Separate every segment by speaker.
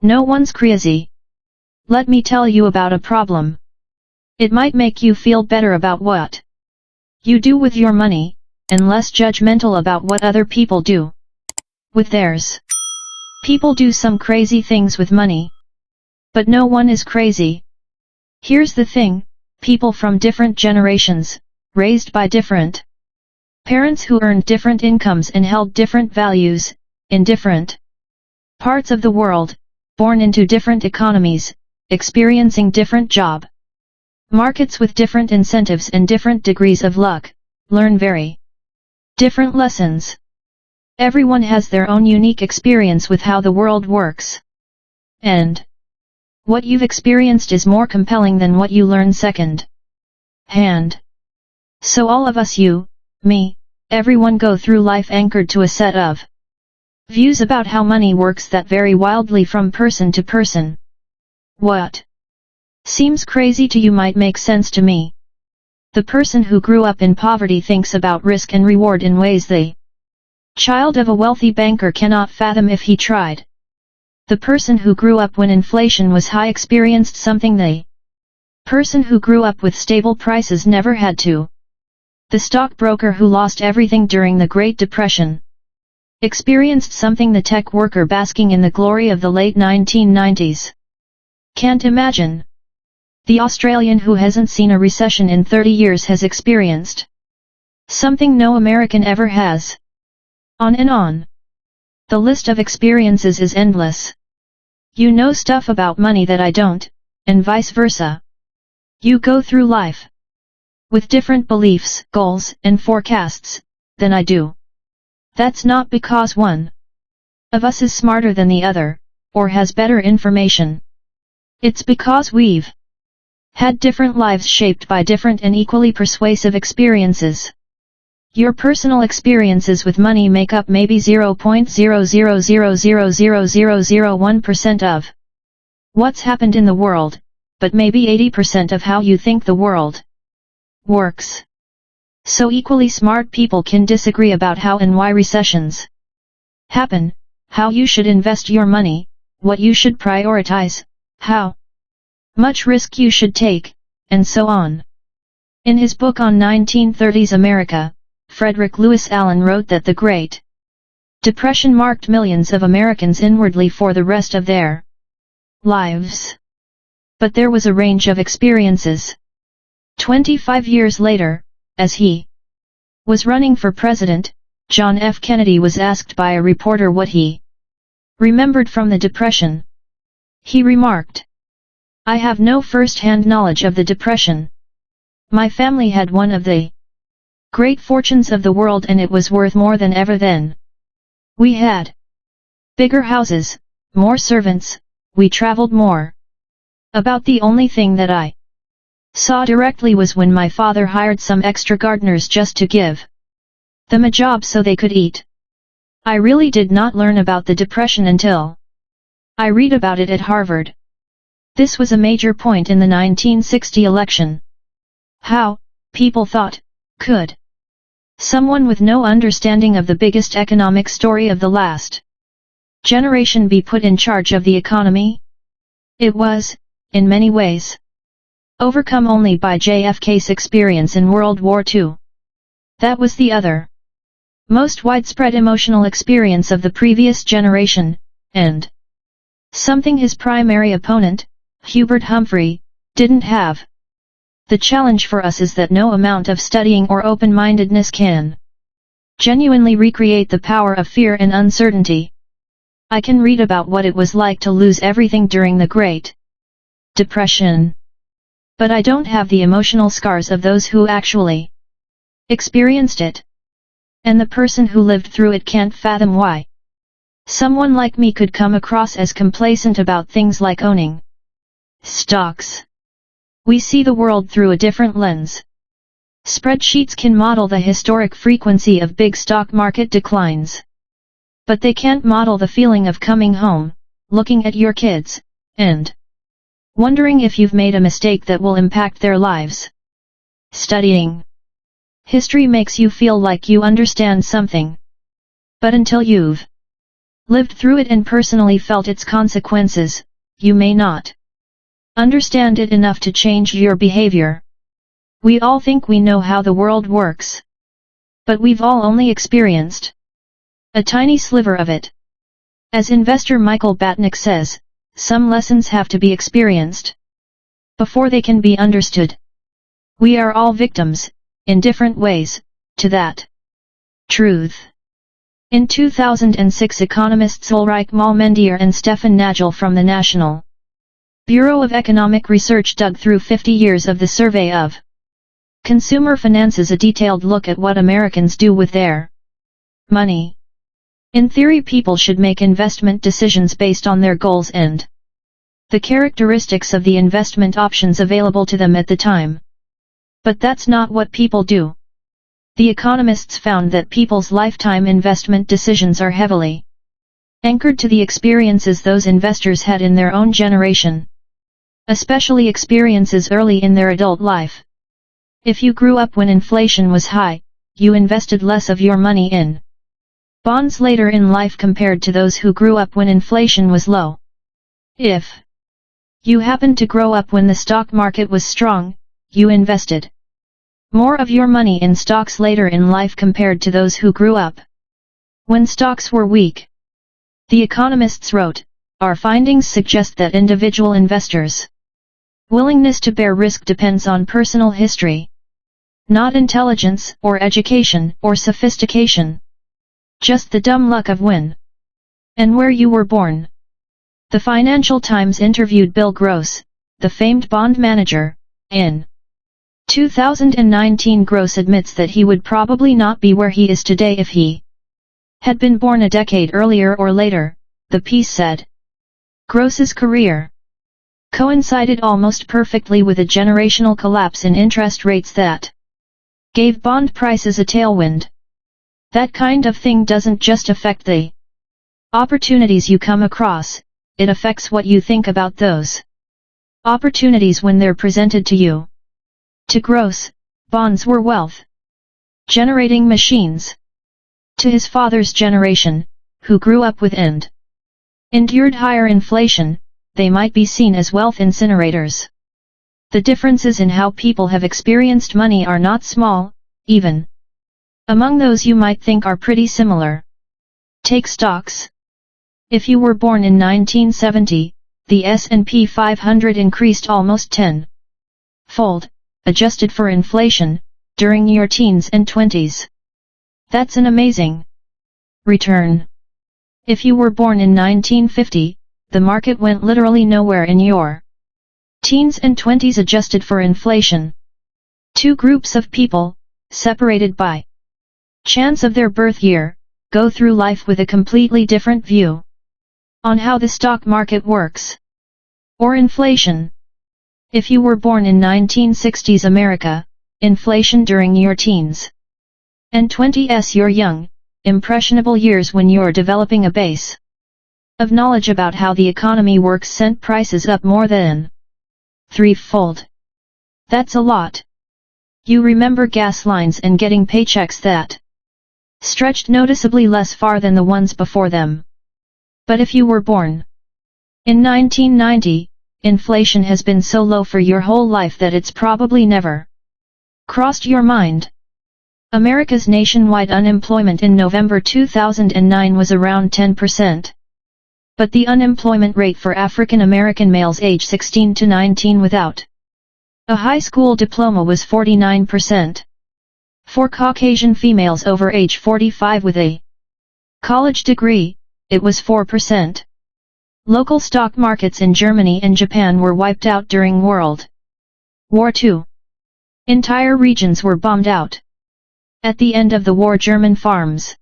Speaker 1: No Ones Creasy. Let me tell you about a problem. It might make you feel better about what you do with your money, and less judgmental about what other people do with theirs. People do some crazy things with money. But no one is crazy. Here's the thing, people from different generations, raised by different parents who earned different incomes and held different values, in different parts of the world, born into different economies, experiencing different job markets with different incentives and different degrees of luck, learn very different lessons. Everyone has their own unique experience with how the world works. And what you've experienced is more compelling than what you learn second hand. So all of us, you, me, everyone go through life anchored to a set of views about how money works that vary wildly from person to person. What seems crazy to you might make sense to me. The person who grew up in poverty thinks about risk and reward in ways the child of a wealthy banker cannot fathom if he tried. The person who grew up when inflation was high experienced something the person who grew up with stable prices never had to. The stockbroker who lost everything during the Great Depression experienced something the tech worker basking in the glory of the late 1990s can't imagine. The Australian who hasn't seen a recession in 30 years has experienced something no American ever has. On and on. The list of experiences is endless. You know stuff about money that I don't, and vice versa. You go through life with different beliefs, goals, and forecasts than I do. That's not because one of us is smarter than the other, or has better information. It's because we've had different lives shaped by different and equally persuasive experiences. Your personal experiences with money make up maybe 0.000000001% of what's happened in the world, but maybe 80% of how you think the world works. So equally smart people can disagree about how and why recessions happen, how you should invest your money, what you should prioritize, how much risk you should take, and so on. In his book on 1930s America, Frederick Lewis Allen wrote that the Great Depression marked millions of Americans inwardly for the rest of their lives. But there was a range of experiences. 25 years later, as he was running for president, John F. Kennedy was asked by a reporter what he remembered from the Depression. He remarked, "I have no first-hand knowledge of the Depression. My family had one of the great fortunes of the world and it was worth more than ever then. We had bigger houses, more servants, we traveled more. About the only thing that I saw directly was when my father hired some extra gardeners just to give them a job so they could eat. I really did not learn about the Depression until I read about it at Harvard. This was a major point in the 1960 election. How, people thought, could someone with no understanding of the biggest economic story of the last generation be put in charge of the economy? It was, in many ways, overcome only by JFK's experience in World War II. That was the other most widespread emotional experience of the previous generation, and something his primary opponent, Hubert Humphrey, didn't have. The challenge for us is that no amount of studying or open-mindedness can genuinely recreate the power of fear and uncertainty. I can read about what it was like to lose everything during the Great Depression. But I don't have the emotional scars of those who actually experienced it. And the person who lived through it can't fathom why someone like me could come across as complacent about things like owning stocks. We see the world through a different lens. Spreadsheets can model the historic frequency of big stock market declines. But they can't model the feeling of coming home, looking at your kids, and wondering if you've made a mistake that will impact their lives. Studying history makes you feel like you understand something. But until you've lived through it and personally felt its consequences, you may not understand it enough to change your behavior. We all think we know how the world works. But we've all only experienced a tiny sliver of it. As investor Michael Batnick says, some lessons have to be experienced before they can be understood. We are all victims, in different ways, to that truth. In 2006, economists Ulrich Malmendier and Stefan Nagel from the National Bureau of Economic Research dug through 50 years of the survey of consumer finances, a detailed look at what Americans do with their money. In theory, people should make investment decisions based on their goals and the characteristics of the investment options available to them at the time. But that's not what people do. The economists found that people's lifetime investment decisions are heavily anchored to the experiences those investors had in their own generation, especially experiences early in their adult life. If you grew up when inflation was high, you invested less of your money in bonds later in life compared to those who grew up when inflation was low. If you happened to grow up when the stock market was strong, you invested more of your money in stocks later in life compared to those who grew up when stocks were weak. The economists wrote, our findings suggest that individual investors' willingness to bear risk depends on personal history, not intelligence or education or sophistication. Just the dumb luck of when and where you were born. The Financial Times interviewed Bill Gross, the famed bond manager, in 2019. Gross admits that he would probably not be where he is today if he had been born a decade earlier or later, the piece said. Gross's career coincided almost perfectly with a generational collapse in interest rates that gave bond prices a tailwind. That kind of thing doesn't just affect the opportunities you come across, it affects what you think about those opportunities when they're presented to you. To Gross, bonds were wealth generating machines. To his father's generation, who grew up with and endured higher inflation, they might be seen as wealth incinerators. The differences in how people have experienced money are not small, even among those you might think are pretty similar. Take stocks. If you were born in 1970, the S&P 500 increased almost 10-fold, adjusted for inflation, during your teens and 20s. That's an amazing return. If you were born in 1950, the market went literally nowhere in your teens and 20s adjusted for inflation. Two groups of people, separated by chance of their birth year, go through life with a completely different view on how the stock market works. Or inflation. If you were born in 1960s America, inflation during your teens and 20s, your young, impressionable years when you're developing a base of knowledge about how the economy works, sent prices up more than threefold. That's a lot. You remember gas lines and getting paychecks that stretched noticeably less far than the ones before them. But if you were born in 1990, inflation has been so low for your whole life that it's probably never crossed your mind. America's nationwide unemployment in November 2009 was around 10%. But the unemployment rate for African American males age 16 to 19 without a high school diploma was 49%. For Caucasian females over age 45 with a college degree, it was 4%. Local stock markets in Germany and Japan were wiped out during World War II. Entire regions were bombed out. At the end of the war, German farms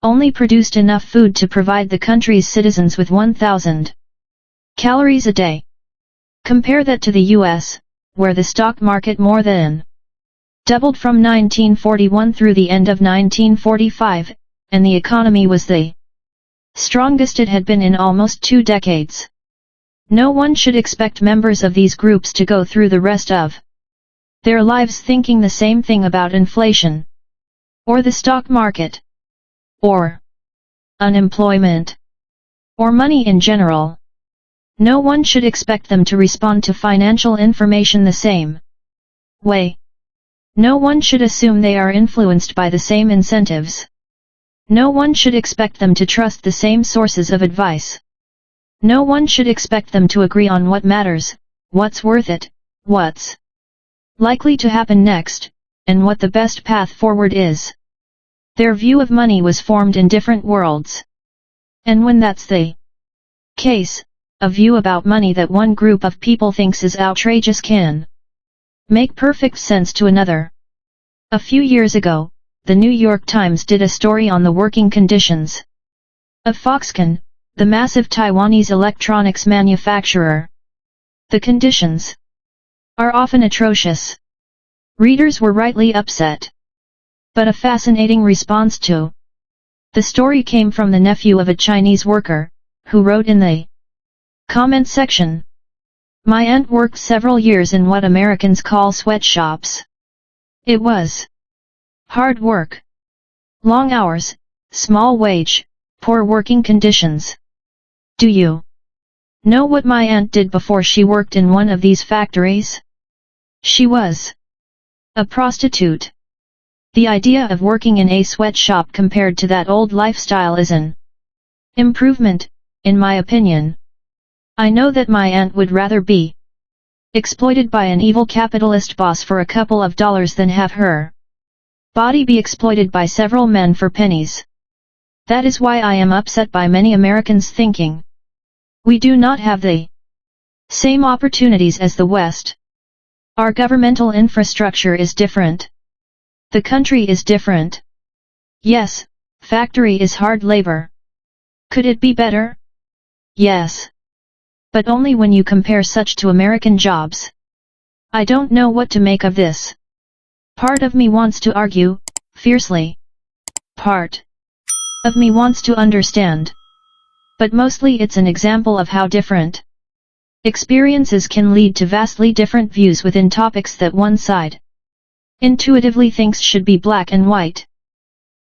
Speaker 1: only produced enough food to provide the country's citizens with 1,000 calories a day. Compare that to the US, where the stock market more than doubled from 1941 through the end of 1945, and the economy was the strongest it had been in almost 2 decades. No one should expect members of these groups to go through the rest of their lives thinking the same thing about inflation, or the stock market, or unemployment. or money in general. No one should expect them to respond to financial information the same way. No one should assume they are influenced by the same incentives. No one should expect them to trust the same sources of advice. No one should expect them to agree on what matters, what's worth it, what's likely to happen next, and what the best path forward is. Their view of money was formed in different worlds. And when that's the case, a view about money that one group of people thinks is outrageous can make perfect sense to another. A few years ago, the New York Times did a story on the working conditions of Foxconn, the massive Taiwanese electronics manufacturer. The conditions are often atrocious. Readers were rightly upset. But a fascinating response to the story came from the nephew of a Chinese worker, who wrote in the comment section, "My aunt worked several years in what Americans call sweatshops. It was hard work. Long hours, small wage, poor working conditions. Do you know what my aunt did before she worked in one of these factories? She was a prostitute." The idea of working in a sweatshop compared to that old lifestyle is an improvement, in my opinion. I know that my aunt would rather be exploited by an evil capitalist boss for a couple of dollars than have her body be exploited by several men for pennies. That is why I am upset by many Americans thinking we do not have the same opportunities as the West. Our governmental infrastructure is different. The country is different. Yes, factory is hard labor. Could it be better? Yes. But only when you compare such to American jobs. I don't know what to make of this. Part of me wants to argue, fiercely. Part of me wants to understand. But mostly it's an example of how different experiences can lead to vastly different views within topics that one side intuitively thinks should be black and white.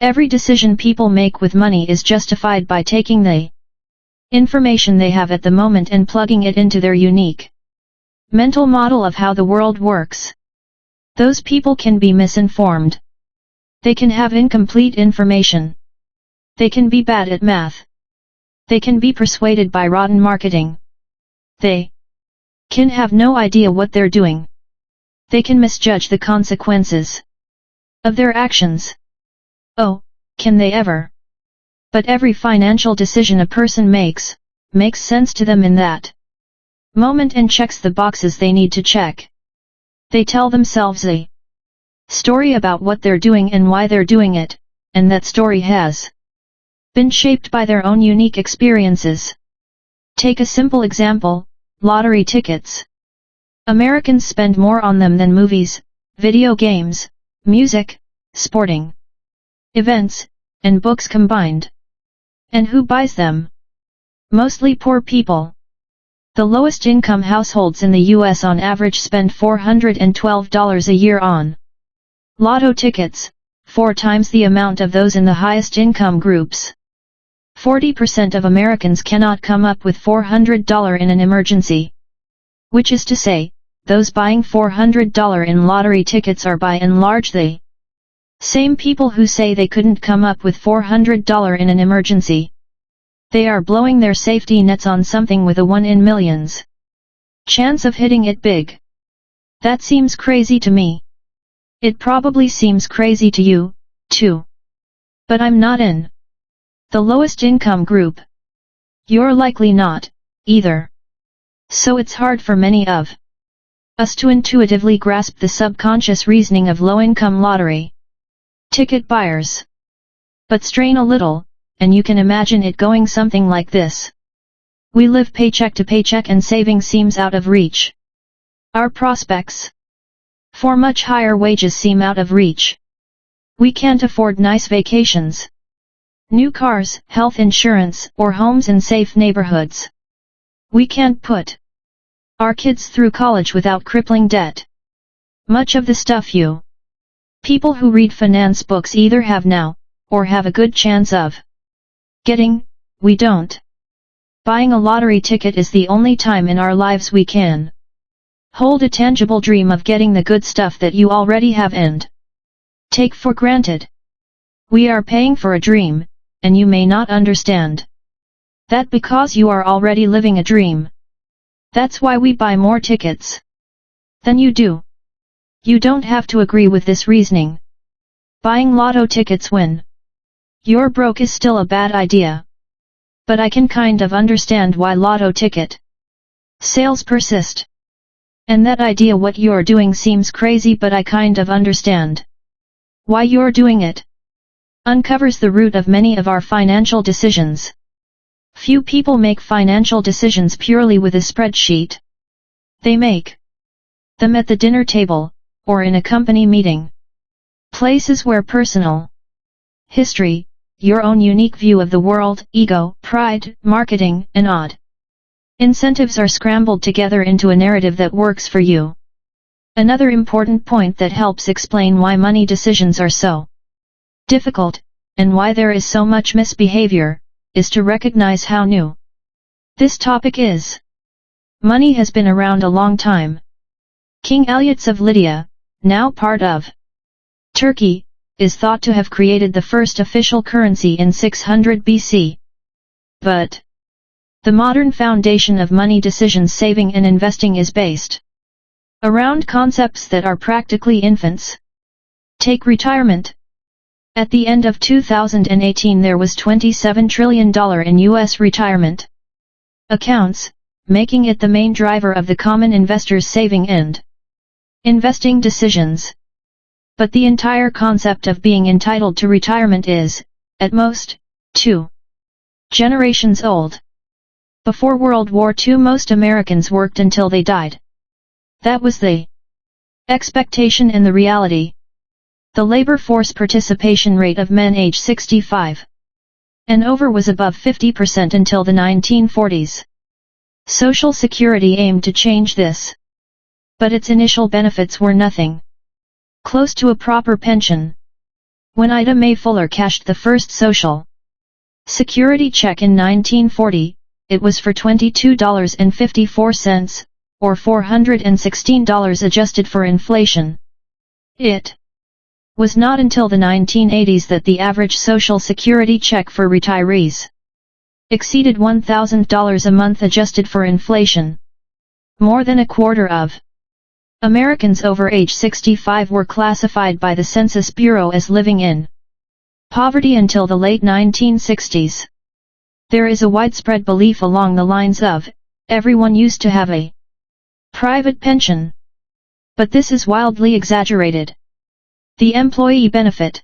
Speaker 1: Every decision people make with money is justified by taking the information they have at the moment and plugging it into their unique mental model of how the world works. Those people can be misinformed. They can have incomplete information. They can be bad at math. They can be persuaded by rotten marketing. They can have no idea what they're doing. They can misjudge the consequences of their actions. Oh, can they ever? But every financial decision a person makes sense to them in that moment and checks the boxes they need to check. They tell themselves a story about what they're doing and why they're doing it, and that story has been shaped by their own unique experiences. Take a simple example, lottery tickets. Americans spend more on them than movies, video games, music, sporting events, and books combined. And who buys them? Mostly poor people. The lowest income households in the US on average spend $412 a year on lotto tickets, 4 times the amount of those in the highest income groups. 40% of Americans cannot come up with $400 in an emergency. Which is to say, those buying $400 in lottery tickets are by and large the same people who say they couldn't come up with $400 in an emergency. They are blowing their safety nets on something with a 1 in millions chance of hitting it big. That seems crazy to me. It probably seems crazy to you, too. But I'm not in the lowest income group. You're likely not, either. So it's hard for many of us to intuitively grasp the subconscious reasoning of low-income lottery ticket buyers. But strain a little, and you can imagine it going something like this. We live paycheck to paycheck and saving seems out of reach. Our prospects for much higher wages seem out of reach. We can't afford nice vacations, new cars, health insurance, or homes in safe neighborhoods. We can't put our kids through college without crippling debt. Much of the stuff you people who read finance books either have now, or have a good chance of getting, we don't. Buying a lottery ticket is the only time in our lives we can hold a tangible dream of getting the good stuff that you already have and take for granted. We are paying for a dream, and you may not understand that because you are already living a dream. That's why we buy more tickets than you do. You don't have to agree with this reasoning. Buying lotto tickets when you're broke is still a bad idea. But I can kind of understand why lotto ticket sales persist. And that idea what you're doing seems crazy, but I kind of understand why you're doing it. Uncovers the root of many of our financial decisions. Few people make financial decisions purely with a spreadsheet. They make them at the dinner table, or in a company meeting. Places where personal history, your own unique view of the world, ego, pride, marketing, and odd incentives are scrambled together into a narrative that works for you. Another important point that helps explain why money decisions are so difficult, and why there is so much misbehavior, is to recognize how new this topic is. Money has been around a long time. King Alyattes of Lydia, now part of Turkey, is thought to have created the first official currency in 600 BC. But the modern foundation of money decisions, saving and investing, is based around concepts that are practically infants. Take retirement. At the end of 2018 there was $27 trillion in U.S. retirement accounts, making it the main driver of the common investor's saving and investing decisions. But the entire concept of being entitled to retirement is, at most, 2 generations old. Before World War II most Americans worked until they died. That was the expectation and the reality. The labor force participation rate of men age 65 and over was above 50% until the 1940s. Social Security aimed to change this. But its initial benefits were nothing close to a proper pension. When Ida Mae Fuller cashed the first Social Security check in 1940, it was for $22.54, or $416 adjusted for inflation. It was not until the 1980s that the average Social Security check for retirees exceeded $1,000 a month adjusted for inflation. More than a quarter of Americans over age 65 were classified by the Census Bureau as living in poverty until the late 1960s. There is a widespread belief along the lines of, everyone used to have a private pension. But this is wildly exaggerated. The Employee Benefit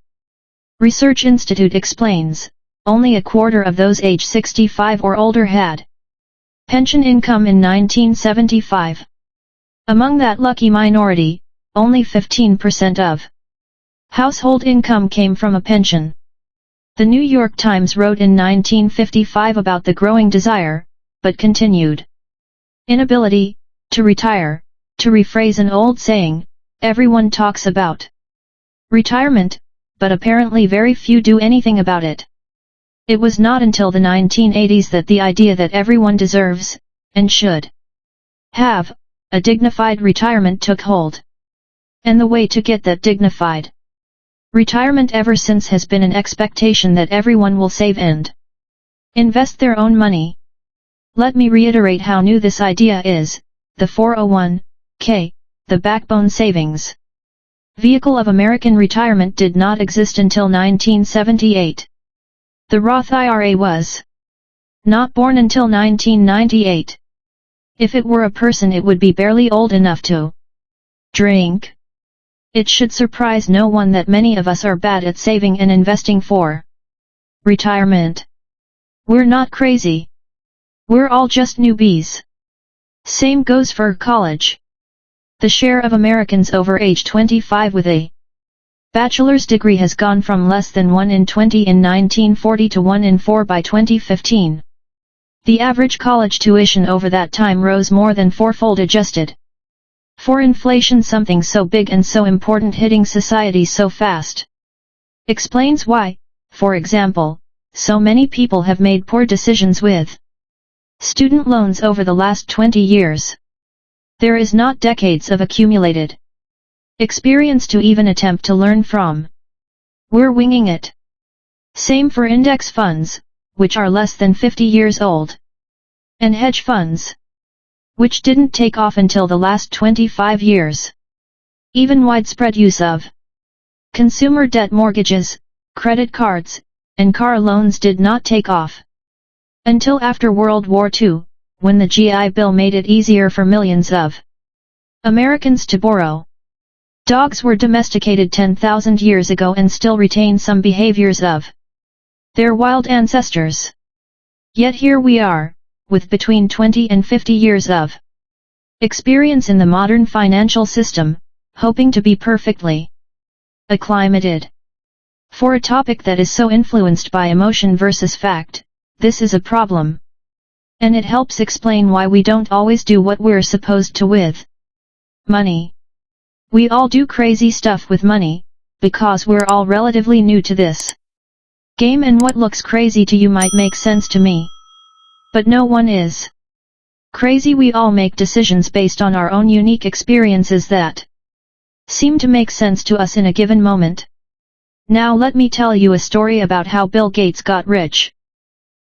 Speaker 1: Research Institute explains, only a quarter of those age 65 or older had pension income in 1975. Among that lucky minority, only 15% of household income came from a pension. The New York Times wrote in 1955 about the growing desire, but continued inability, to retire. To rephrase an old saying, everyone talks about retirement, but apparently very few do anything about it. It was not until the 1980s that the idea that everyone deserves, and should have, a dignified retirement took hold. And the way to get that dignified retirement ever since has been an expectation that everyone will save and invest their own money. Let me reiterate how new this idea is. The 401k, the backbone savings vehicle of American retirement, did not exist until 1978. The Roth IRA was not born until 1998. If it were a person, it would be barely old enough to drink. It should surprise no one that many of us are bad at saving and investing for retirement. We're not crazy. We're all just newbies. Same goes for college. The share of Americans over age 25 with a bachelor's degree has gone from less than 1 in 20 in 1940 to 1 in 4 by 2015. The average college tuition over that time rose more than fourfold adjusted for inflation. Something so big and so important hitting society so fast explains why, for example, so many people have made poor decisions with Student loans over the last 20 years. There is not decades of accumulated experience to even attempt to learn from. We're winging it. Same for index funds, which are less than 50 years old. And hedge funds, which didn't take off until the last 25 years. Even widespread use of consumer debt mortgages, credit cards, and car loans did not take off until after World War II, when the GI Bill made it easier for millions of Americans to borrow. Dogs were domesticated 10,000 years ago and still retain some behaviors of their wild ancestors. Yet here we are, with between 20 and 50 years of experience in the modern financial system, hoping to be perfectly acclimated. For a topic that is so influenced by emotion versus fact, this is a problem. And it helps explain why we don't always do what we're supposed to with money. We all do crazy stuff with money, because we're all relatively new to this game, and what looks crazy to you might make sense to me. But no one is crazy. We all make decisions based on our own unique experiences that seem to make sense to us in a given moment. Now let me tell you a story about how Bill Gates got rich.